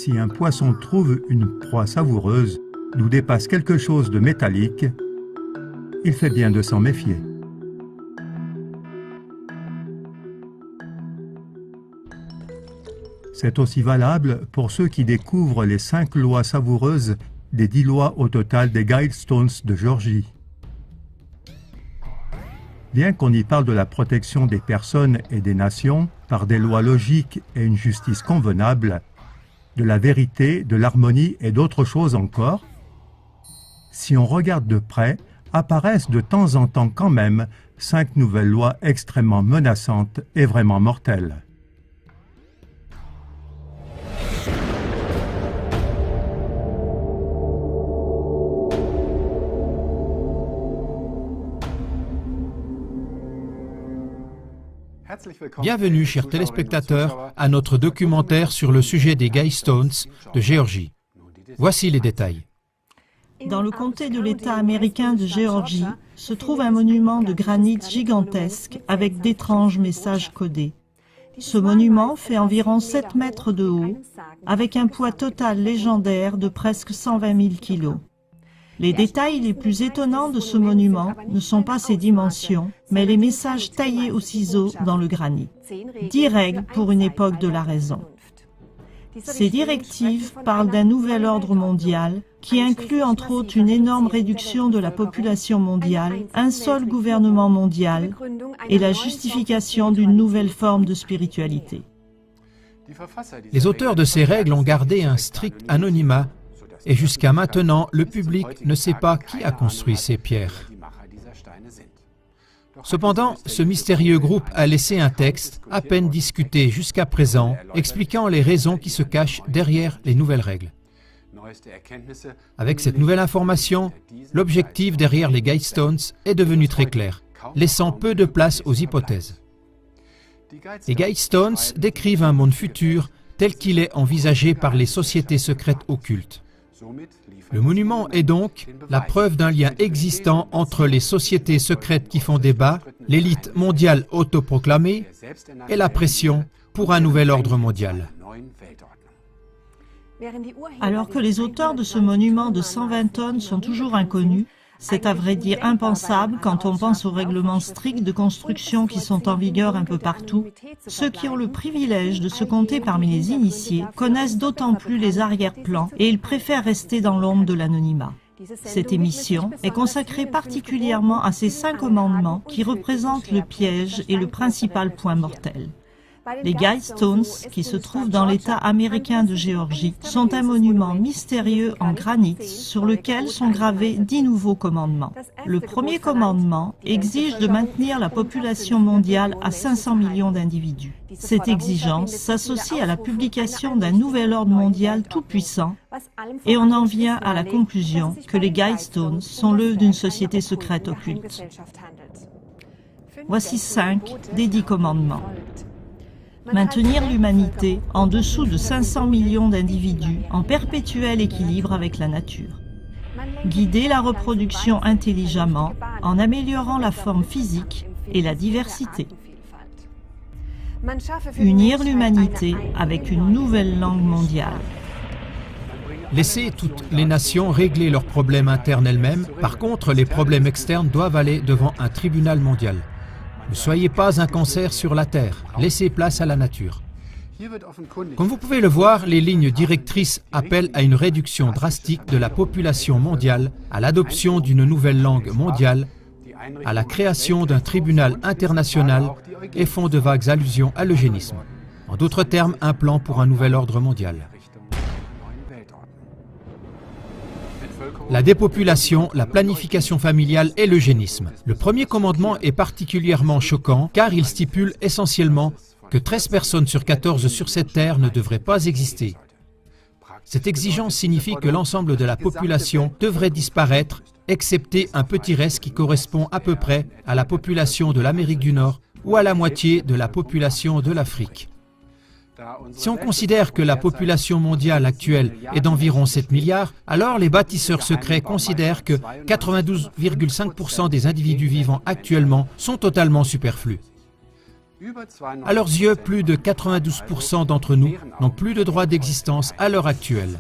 Si un poisson trouve une proie savoureuse, d'où dépasse quelque chose de métallique, il fait bien de s'en méfier. C'est aussi valable pour ceux qui découvrent les 5 lois savoureuses des 10 lois au total des Guidestones de Géorgie. Bien qu'on y parle de la protection des personnes et des nations par des lois logiques et une justice convenable, de la vérité, de l'harmonie et d'autres choses encore, si on regarde de près, apparaissent de temps en temps quand même 5 nouvelles lois extrêmement menaçantes et vraiment mortelles. Bienvenue, chers téléspectateurs, à notre documentaire sur le sujet des Guidestones de Géorgie. Voici les détails. Dans le comté de l'État américain de Géorgie se trouve un monument de granit gigantesque avec d'étranges messages codés. Ce monument fait environ 7 mètres de haut, avec un poids total légendaire de presque 120 000 kilos. Les détails les plus étonnants de ce monument ne sont pas ses dimensions, mais les messages taillés au ciseau dans le granit. 10 règles pour une époque de la raison. Ces directives parlent d'un nouvel ordre mondial qui inclut entre autres une énorme réduction de la population mondiale, un seul gouvernement mondial et la justification d'une nouvelle forme de spiritualité. Les auteurs de ces règles ont gardé un strict anonymat et jusqu'à maintenant, le public ne sait pas qui a construit ces pierres. Cependant, ce mystérieux groupe a laissé un texte, à peine discuté jusqu'à présent, expliquant les raisons qui se cachent derrière les nouvelles règles. Avec cette nouvelle information, l'objectif derrière les Guidestones est devenu très clair, laissant peu de place aux hypothèses. Les Guidestones décrivent un monde futur tel qu'il est envisagé par les sociétés secrètes occultes. Le monument est donc la preuve d'un lien existant entre les sociétés secrètes qui font débat, l'élite mondiale autoproclamée et la pression pour un nouvel ordre mondial. Alors que les auteurs de ce monument de 120 tonnes sont toujours inconnus, c'est à vrai dire impensable quand on pense aux règlements stricts de construction qui sont en vigueur un peu partout. Ceux qui ont le privilège de se compter parmi les initiés connaissent d'autant plus les arrière-plans et ils préfèrent rester dans l'ombre de l'anonymat. Cette émission est consacrée particulièrement à ces 5 commandements qui représentent le piège et le principal point mortel. Les Guidestones, qui se trouvent dans l'État américain de Géorgie, sont un monument mystérieux en granit sur lequel sont gravés 10 nouveaux commandements. Le premier commandement exige de maintenir la population mondiale à 500 millions d'individus. Cette exigence s'associe à la publication d'un nouvel ordre mondial tout-puissant et on en vient à la conclusion que les Guidestones sont l'œuvre d'une société secrète occulte. Voici 5 des 10 commandements. Maintenir l'humanité en dessous de 500 millions d'individus en perpétuel équilibre avec la nature. Guider la reproduction intelligemment en améliorant la forme physique et la diversité. Unir l'humanité avec une nouvelle langue mondiale. Laisser toutes les nations régler leurs problèmes internes elles-mêmes. Par contre, les problèmes externes doivent aller devant un tribunal mondial. Ne soyez pas un cancer sur la Terre, laissez place à la nature. Comme vous pouvez le voir, les lignes directrices appellent à une réduction drastique de la population mondiale, à l'adoption d'une nouvelle langue mondiale, à la création d'un tribunal international et font de vagues allusions à l'eugénisme. En d'autres termes, un plan pour un nouvel ordre mondial. La dépopulation, la planification familiale et l'eugénisme. Le premier commandement est particulièrement choquant car il stipule essentiellement que 13 personnes sur 14 sur cette terre ne devraient pas exister. Cette exigence signifie que l'ensemble de la population devrait disparaître, excepté un petit reste qui correspond à peu près à la population de l'Amérique du Nord ou à la moitié de la population de l'Afrique. Si on considère que la population mondiale actuelle est d'environ 7 milliards, alors les bâtisseurs secrets considèrent que 92,5% des individus vivants actuellement sont totalement superflus. À leurs yeux, plus de 92% d'entre nous n'ont plus de droit d'existence à l'heure actuelle.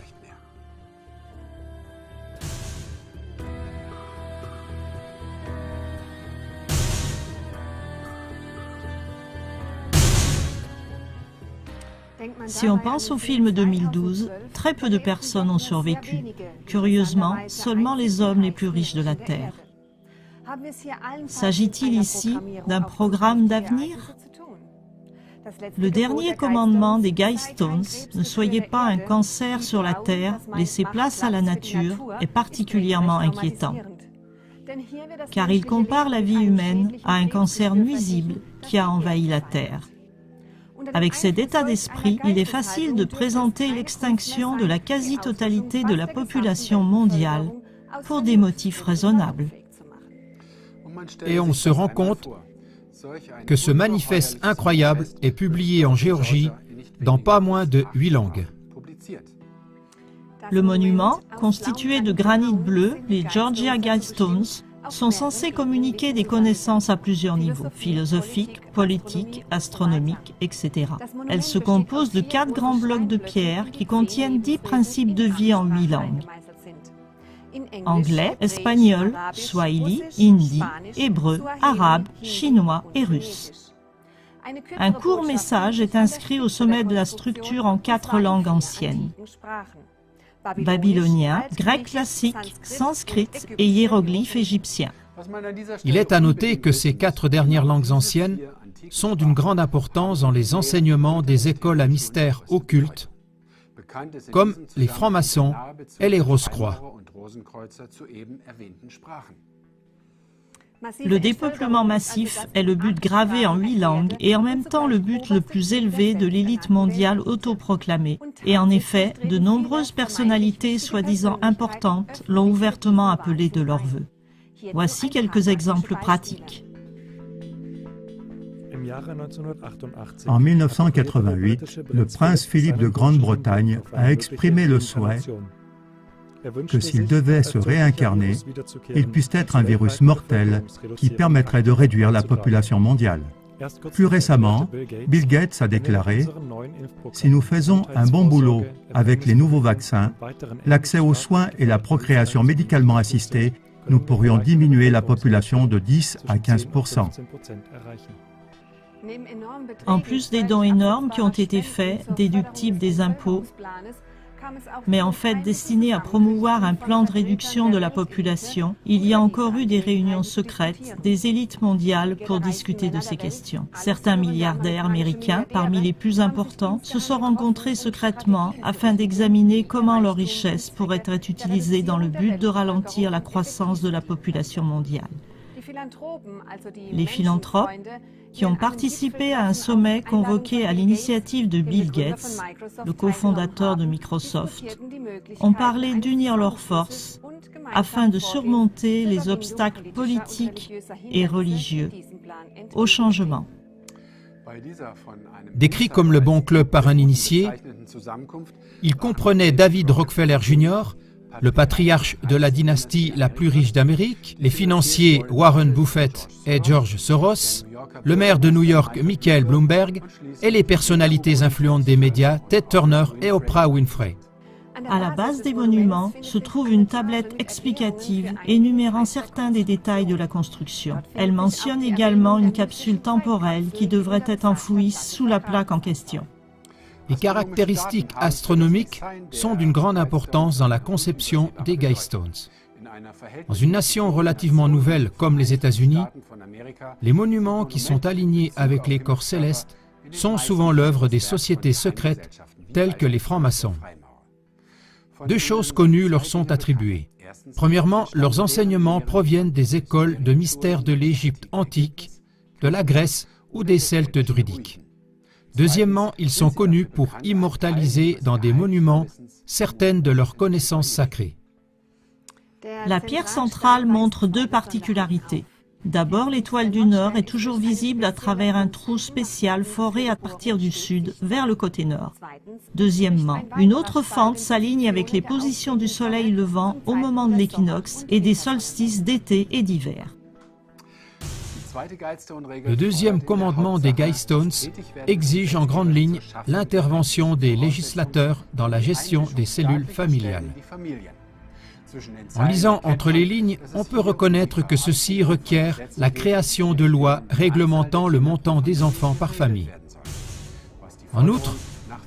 Si on pense au film 2012, très peu de personnes ont survécu. Curieusement, seulement les hommes les plus riches de la Terre. S'agit-il ici d'un programme d'avenir? Le dernier commandement des Guy Stones, ne soyez pas un cancer sur la Terre, laissez place à la nature, est particulièrement inquiétant. Car il compare la vie humaine à un cancer nuisible qui a envahi la Terre. Avec cet état d'esprit, il est facile de présenter l'extinction de la quasi-totalité de la population mondiale pour des motifs raisonnables. Et on se rend compte que ce manifeste incroyable est publié en Géorgie dans pas moins de 8 langues. Le monument, constitué de granit bleu, les Georgia Guidestones, sont censés communiquer des connaissances à plusieurs niveaux, philosophiques, politiques, astronomiques, etc. Elles se composent de 4 grands blocs de pierre qui contiennent 10 principes de vie en 8 langues. Anglais, espagnol, swahili, hindi, hébreu, arabe, chinois et russe. Un court message est inscrit au sommet de la structure en 4 langues anciennes: babylonien, grec classique, sanskrit et hiéroglyphe égyptien. Il est à noter que ces 4 dernières langues anciennes sont d'une grande importance dans les enseignements des écoles à mystère occulte, comme les francs-maçons et les Rose-Croix. Le dépeuplement massif est le but gravé en 8 langues et en même temps le but le plus élevé de l'élite mondiale autoproclamée. Et en effet, de nombreuses personnalités soi-disant importantes l'ont ouvertement appelé de leur vœu. Voici quelques exemples pratiques. En 1988, le prince Philippe de Grande-Bretagne a exprimé le souhait que s'il devait se réincarner, il puisse être un virus mortel qui permettrait de réduire la population mondiale. Plus récemment, Bill Gates a déclaré « Si nous faisons un bon boulot avec les nouveaux vaccins, l'accès aux soins et la procréation médicalement assistée, nous pourrions diminuer la population de 10 à 15%. » En plus des dons énormes qui ont été faits, déductibles des impôts, mais en fait destinés à promouvoir un plan de réduction de la population, il y a encore eu des réunions secrètes des élites mondiales pour discuter de ces questions. Certains milliardaires américains, parmi les plus importants, se sont rencontrés secrètement afin d'examiner comment leurs richesses pourraient être utilisées dans le but de ralentir la croissance de la population mondiale. Les philanthropes, qui ont participé à un sommet convoqué à l'initiative de Bill Gates, le cofondateur de Microsoft, ont parlé d'unir leurs forces afin de surmonter les obstacles politiques et religieux au changement. Décrit comme le bon club par un initié, il comprenait David Rockefeller Jr., le patriarche de la dynastie la plus riche d'Amérique, les financiers Warren Buffett et George Soros, le maire de New York Michael Bloomberg et les personnalités influentes des médias Ted Turner et Oprah Winfrey. À la base des monuments se trouve une tablette explicative énumérant certains des détails de la construction. Elle mentionne également une capsule temporelle qui devrait être enfouie sous la plaque en question. Les caractéristiques astronomiques sont d'une grande importance dans la conception des Guidestones. Dans une nation relativement nouvelle comme les États-Unis, les monuments qui sont alignés avec les corps célestes sont souvent l'œuvre des sociétés secrètes telles que les francs-maçons. 2 choses connues leur sont attribuées. Premièrement, leurs enseignements proviennent des écoles de mystères de l'Égypte antique, de la Grèce ou des Celtes druidiques. Deuxièmement, ils sont connus pour immortaliser dans des monuments certaines de leurs connaissances sacrées. La pierre centrale montre 2 particularités. D'abord, l'étoile du Nord est toujours visible à travers un trou spécial foré à partir du sud vers le côté nord. Deuxièmement, une autre fente s'aligne avec les positions du soleil levant au moment de l'équinoxe et des solstices d'été et d'hiver. Le deuxième commandement des Guidestones exige en grande ligne l'intervention des législateurs dans la gestion des cellules familiales. En lisant entre les lignes, on peut reconnaître que ceci requiert la création de lois réglementant le montant des enfants par famille. En outre,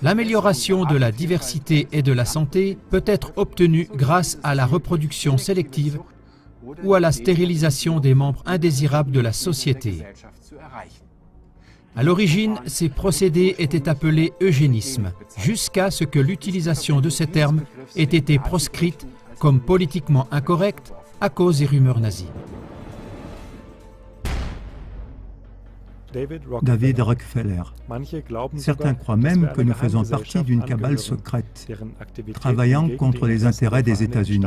l'amélioration de la diversité et de la santé peut être obtenue grâce à la reproduction sélective ou à la stérilisation des membres indésirables de la société. À l'origine, ces procédés étaient appelés eugénisme, jusqu'à ce que l'utilisation de ces termes ait été proscrite comme politiquement incorrecte à cause des rumeurs nazies. David Rockefeller. Certains croient même que nous faisons partie d'une cabale secrète, travaillant contre les intérêts des États-Unis.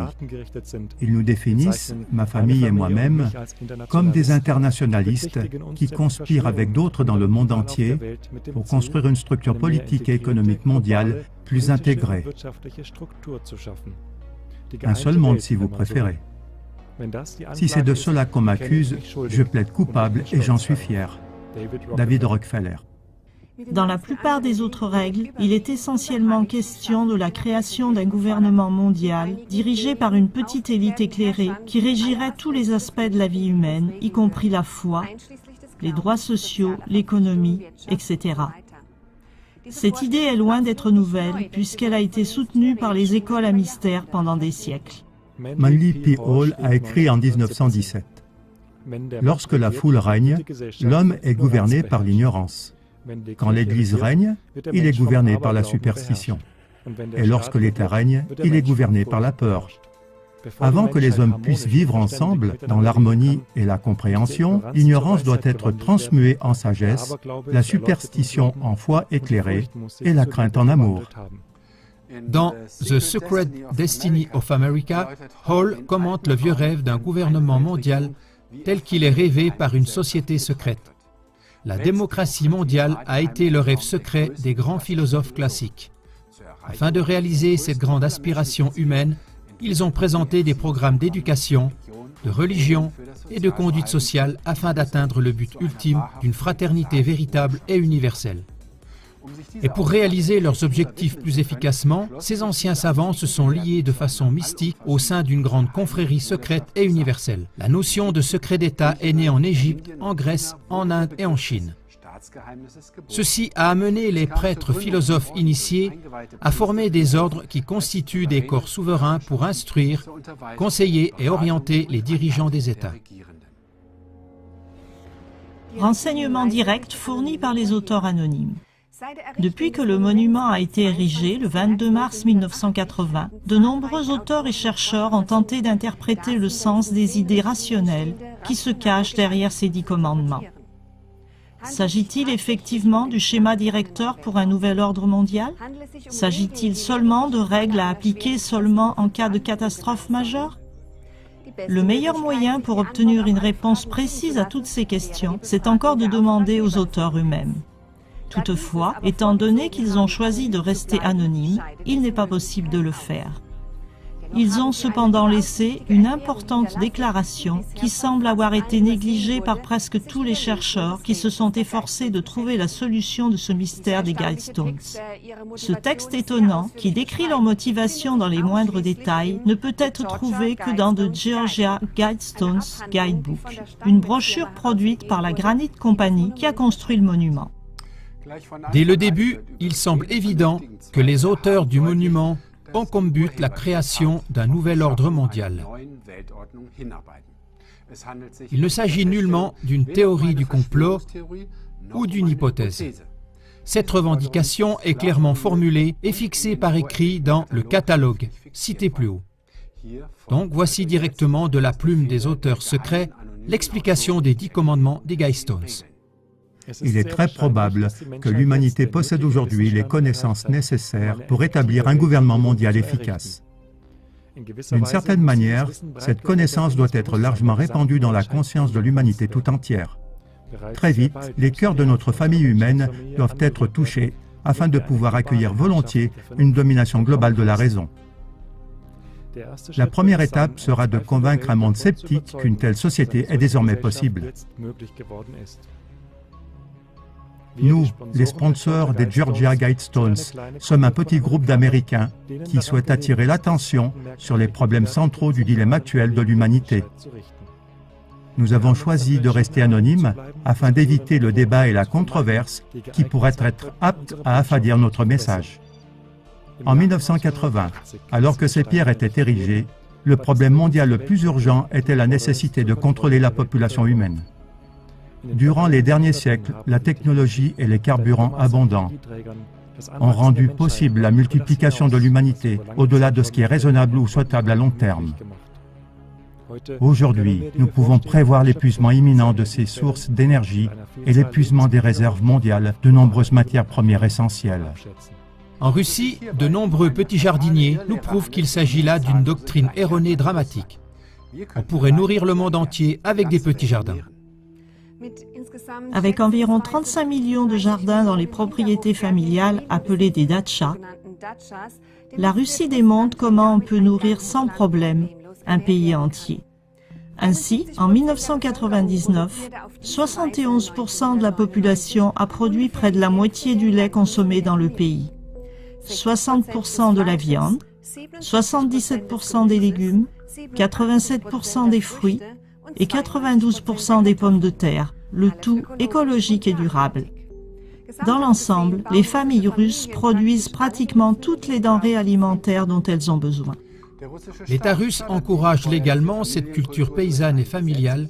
Ils nous définissent, ma famille et moi-même, comme des internationalistes qui conspirent avec d'autres dans le monde entier pour construire une structure politique et économique mondiale plus intégrée. Un seul monde si vous préférez. Si c'est de cela qu'on m'accuse, je plaide coupable et j'en suis fier. David Rockefeller. Dans la plupart des autres règles, il est essentiellement question de la création d'un gouvernement mondial dirigé par une petite élite éclairée qui régirait tous les aspects de la vie humaine, y compris la foi, les droits sociaux, l'économie, etc. Cette idée est loin d'être nouvelle puisqu'elle a été soutenue par les écoles à mystère pendant des siècles. Manly P. Hall a écrit en 1917. Lorsque la foule règne, l'homme est gouverné par l'ignorance. Quand l'Église règne, il est gouverné par la superstition. Et lorsque l'État règne, il est gouverné par la peur. Avant que les hommes puissent vivre ensemble dans l'harmonie et la compréhension, l'ignorance doit être transmuée en sagesse, la superstition en foi éclairée et la crainte en amour. Dans The Secret Destiny of America, Hall commente le vieux rêve d'un gouvernement mondial tel qu'il est rêvé par une société secrète. La démocratie mondiale a été le rêve secret des grands philosophes classiques. Afin de réaliser cette grande aspiration humaine, ils ont présenté des programmes d'éducation, de religion et de conduite sociale afin d'atteindre le but ultime d'une fraternité véritable et universelle. Et pour réaliser leurs objectifs plus efficacement, ces anciens savants se sont liés de façon mystique au sein d'une grande confrérie secrète et universelle. La notion de secret d'État est née en Égypte, en Grèce, en Inde et en Chine. Ceci a amené les prêtres philosophes initiés à former des ordres qui constituent des corps souverains pour instruire, conseiller et orienter les dirigeants des États. Renseignements directs fournis par les auteurs anonymes. Depuis que le monument a été érigé, le 22 mars 1980, de nombreux auteurs et chercheurs ont tenté d'interpréter le sens des idées rationnelles qui se cachent derrière ces 10 commandements. S'agit-il effectivement du schéma directeur pour un nouvel ordre mondial? S'agit-il seulement de règles à appliquer seulement en cas de catastrophe majeure? Le meilleur moyen pour obtenir une réponse précise à toutes ces questions, c'est encore de demander aux auteurs eux-mêmes. Toutefois, étant donné qu'ils ont choisi de rester anonymes, il n'est pas possible de le faire. Ils ont cependant laissé une importante déclaration qui semble avoir été négligée par presque tous les chercheurs qui se sont efforcés de trouver la solution de ce mystère des Guidestones. Ce texte étonnant, qui décrit leur motivation dans les moindres détails, ne peut être trouvé que dans The Georgia Guidestones Guidebook, une brochure produite par la Granite Company qui a construit le monument. Dès le début, il semble évident que les auteurs du monument ont comme but la création d'un nouvel ordre mondial. Il ne s'agit nullement d'une théorie du complot ou d'une hypothèse. Cette revendication est clairement formulée et fixée par écrit dans le catalogue, cité plus haut. Donc voici directement de la plume des auteurs secrets l'explication des 10 commandements des Guidestones. Il est très probable que l'humanité possède aujourd'hui les connaissances nécessaires pour établir un gouvernement mondial efficace. D'une certaine manière, cette connaissance doit être largement répandue dans la conscience de l'humanité tout entière. Très vite, les cœurs de notre famille humaine doivent être touchés afin de pouvoir accueillir volontiers une domination globale de la raison. La première étape sera de convaincre un monde sceptique qu'une telle société est désormais possible. Nous, les sponsors des Georgia Guidestones, sommes un petit groupe d'Américains qui souhaitent attirer l'attention sur les problèmes centraux du dilemme actuel de l'humanité. Nous avons choisi de rester anonymes afin d'éviter le débat et la controverse qui pourraient être aptes à affadir notre message. En 1980, alors que ces pierres étaient érigées, le problème mondial le plus urgent était la nécessité de contrôler la population humaine. Durant les derniers siècles, la technologie et les carburants abondants ont rendu possible la multiplication de l'humanité au-delà de ce qui est raisonnable ou souhaitable à long terme. Aujourd'hui, nous pouvons prévoir l'épuisement imminent de ces sources d'énergie et l'épuisement des réserves mondiales de nombreuses matières premières essentielles. En Russie, de nombreux petits jardiniers nous prouvent qu'il s'agit là d'une doctrine erronée dramatique. On pourrait nourrir le monde entier avec des petits jardins. Avec environ 35 millions de jardins dans les propriétés familiales appelées des datchas, la Russie démontre comment on peut nourrir sans problème un pays entier. Ainsi, en 1999, 71% de la population a produit près de la moitié du lait consommé dans le pays, 60% de la viande, 77% des légumes, 87% des fruits et 92% des pommes de terre, le tout écologique et durable. Dans l'ensemble, les familles russes produisent pratiquement toutes les denrées alimentaires dont elles ont besoin. L'État russe encourage légalement cette culture paysanne et familiale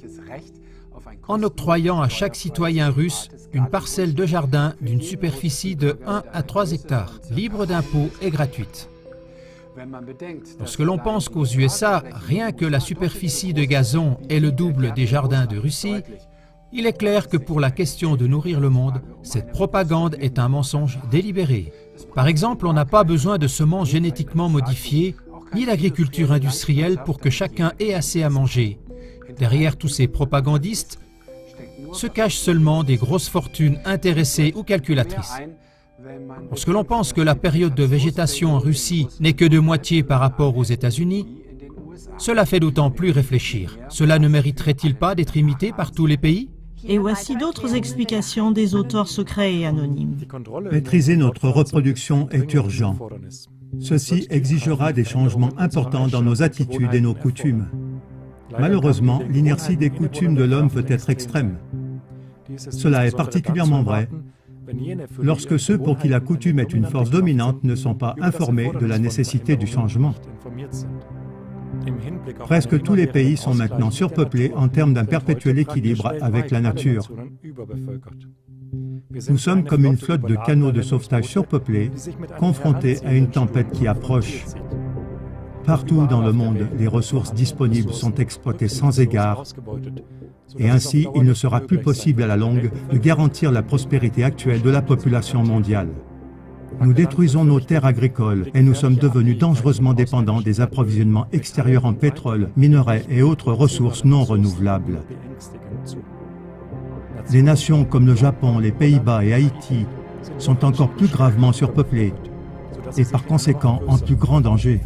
en octroyant à chaque citoyen russe une parcelle de jardin d'une superficie de 1 à 3 hectares, libre d'impôts et gratuite. Lorsque l'on pense qu'aux USA, rien que la superficie de gazon est le double des jardins de Russie, il est clair que pour la question de nourrir le monde, cette propagande est un mensonge délibéré. Par exemple, on n'a pas besoin de semences génétiquement modifiées, ni d'agriculture industrielle pour que chacun ait assez à manger. Derrière tous ces propagandistes se cachent seulement des grosses fortunes intéressées ou calculatrices. Lorsque l'on pense que la période de végétation en Russie n'est que de moitié par rapport aux États-Unis, cela fait d'autant plus réfléchir. Cela ne mériterait-il pas d'être imité par tous les pays ? Et voici d'autres explications des auteurs secrets et anonymes. Maîtriser notre reproduction est urgent. Ceci exigera des changements importants dans nos attitudes et nos coutumes. Malheureusement, l'inertie des coutumes de l'homme peut être extrême. Cela est particulièrement vrai lorsque ceux pour qui la coutume est une force dominante ne sont pas informés de la nécessité du changement. Presque tous les pays sont maintenant surpeuplés en termes d'un perpétuel équilibre avec la nature. Nous sommes comme une flotte de canots de sauvetage surpeuplés, confrontés à une tempête qui approche. Partout dans le monde, les ressources disponibles sont exploitées sans égard, et ainsi il ne sera plus possible à la longue de garantir la prospérité actuelle de la population mondiale. Nous détruisons nos terres agricoles et nous sommes devenus dangereusement dépendants des approvisionnements extérieurs en pétrole, minerais et autres ressources non renouvelables. Des nations comme le Japon, les Pays-Bas et Haïti sont encore plus gravement surpeuplées et par conséquent en plus grand danger.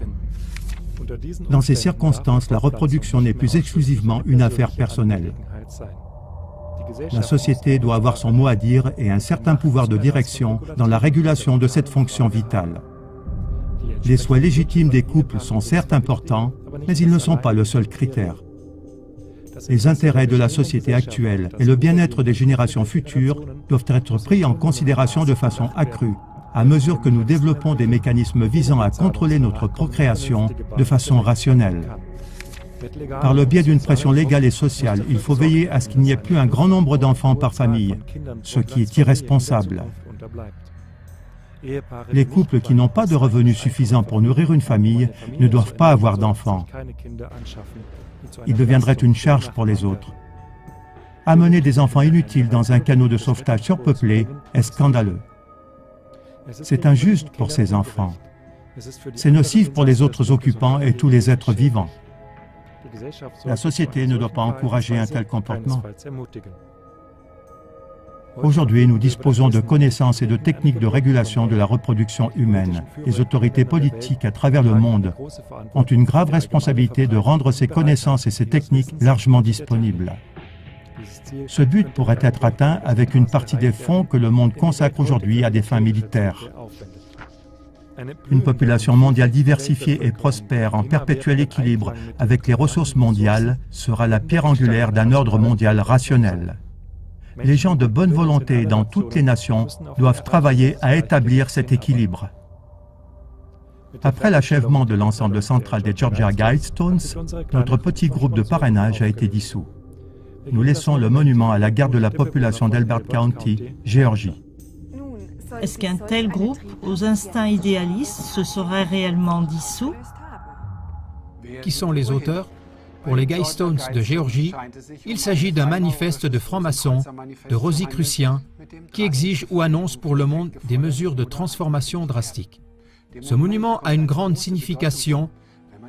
Dans ces circonstances, la reproduction n'est plus exclusivement une affaire personnelle. La société doit avoir son mot à dire et un certain pouvoir de direction dans la régulation de cette fonction vitale. Les souhaits légitimes des couples sont certes importants, mais ils ne sont pas le seul critère. Les intérêts de la société actuelle et le bien-être des générations futures doivent être pris en considération de façon accrue, à mesure que nous développons des mécanismes visant à contrôler notre procréation de façon rationnelle. Par le biais d'une pression légale et sociale, il faut veiller à ce qu'il n'y ait plus un grand nombre d'enfants par famille, ce qui est irresponsable. Les couples qui n'ont pas de revenus suffisants pour nourrir une famille ne doivent pas avoir d'enfants. Ils deviendraient une charge pour les autres. Amener des enfants inutiles dans un canot de sauvetage surpeuplé est scandaleux. C'est injuste pour ces enfants. C'est nocif pour les autres occupants et tous les êtres vivants. La société ne doit pas encourager un tel comportement. Aujourd'hui, nous disposons de connaissances et de techniques de régulation de la reproduction humaine. Les autorités politiques à travers le monde ont une grave responsabilité de rendre ces connaissances et ces techniques largement disponibles. Ce but pourrait être atteint avec une partie des fonds que le monde consacre aujourd'hui à des fins militaires. Une population mondiale diversifiée et prospère en perpétuel équilibre avec les ressources mondiales sera la pierre angulaire d'un ordre mondial rationnel. Les gens de bonne volonté dans toutes les nations doivent travailler à établir cet équilibre. Après l'achèvement de l'ensemble central des Georgia Guidestones, notre petit groupe de parrainage a été dissous. Nous laissons le monument à la garde de la population d'Elbert County, Géorgie. Est-ce qu'un tel groupe, aux instincts idéalistes, se serait réellement dissous? Qui sont les auteurs? Pour les Guidestones de Géorgie, il s'agit d'un manifeste de francs-maçons, de rosicruciens, qui exige ou annonce pour le monde des mesures de transformation drastiques. Ce monument a une grande signification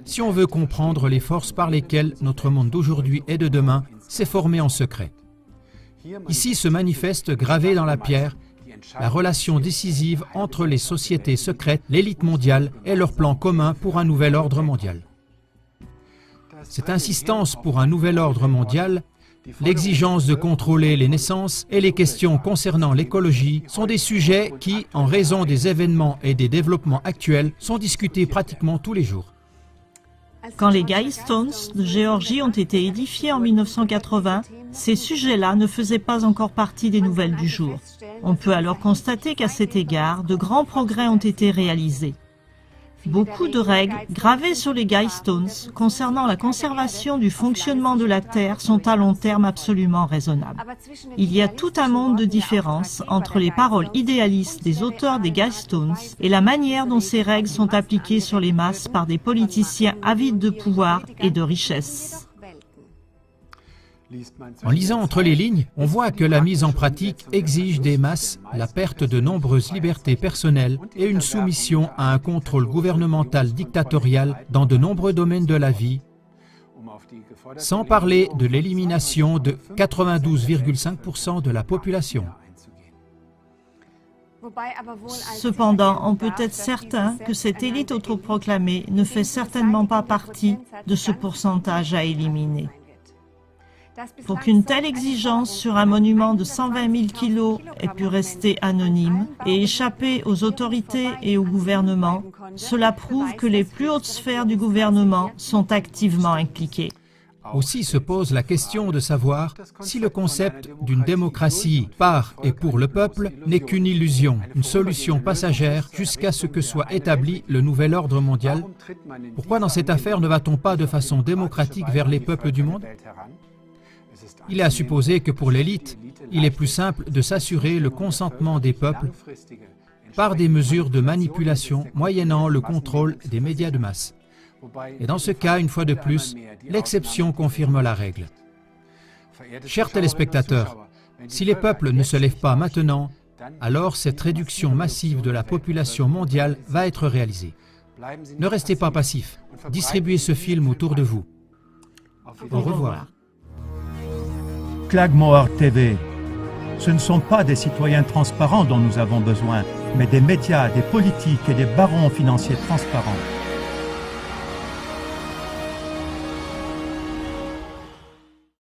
si on veut comprendre les forces par lesquelles notre monde d'aujourd'hui et de demain s'est formé en secret. Ici se manifeste gravé dans la pierre la relation décisive entre les sociétés secrètes, l'élite mondiale et leur plan commun pour un nouvel ordre mondial. Cette insistance pour un nouvel ordre mondial, l'exigence de contrôler les naissances et les questions concernant l'écologie sont des sujets qui, en raison des événements et des développements actuels, sont discutés pratiquement tous les jours. Quand les Guidestones de Géorgie ont été édifiés en 1980, ces sujets-là ne faisaient pas encore partie des nouvelles du jour. On peut alors constater qu'à cet égard, de grands progrès ont été réalisés. Beaucoup de règles gravées sur les Guidestones concernant la conservation du fonctionnement de la Terre sont à long terme absolument raisonnables. Il y a tout un monde de différences entre les paroles idéalistes des auteurs des Guidestones et la manière dont ces règles sont appliquées sur les masses par des politiciens avides de pouvoir et de richesse. En lisant entre les lignes, on voit que la mise en pratique exige des masses la perte de nombreuses libertés personnelles et une soumission à un contrôle gouvernemental dictatorial dans de nombreux domaines de la vie, sans parler de l'élimination de 92,5% de la population. Cependant, on peut être certain que cette élite autoproclamée ne fait certainement pas partie de ce pourcentage à éliminer. Pour qu'une telle exigence sur un monument de 120 000 kilos ait pu rester anonyme et échapper aux autorités et au gouvernement, cela prouve que les plus hautes sphères du gouvernement sont activement impliquées. Aussi se pose la question de savoir si le concept d'une démocratie par et pour le peuple n'est qu'une illusion, une solution passagère jusqu'à ce que soit établi le nouvel ordre mondial. Pourquoi dans cette affaire ne va-t-on pas de façon démocratique vers les peuples du monde? Il est à supposer que pour l'élite, il est plus simple de s'assurer le consentement des peuples par des mesures de manipulation moyennant le contrôle des médias de masse. Et dans ce cas, une fois de plus, l'exception confirme la règle. Chers téléspectateurs, si les peuples ne se lèvent pas maintenant, alors cette réduction massive de la population mondiale va être réalisée. Ne restez pas passifs, distribuez ce film autour de vous. Au revoir. Quagmire TV. Ce ne sont pas des citoyens transparents dont nous avons besoin, mais des médias, des politiques et des barons financiers transparents.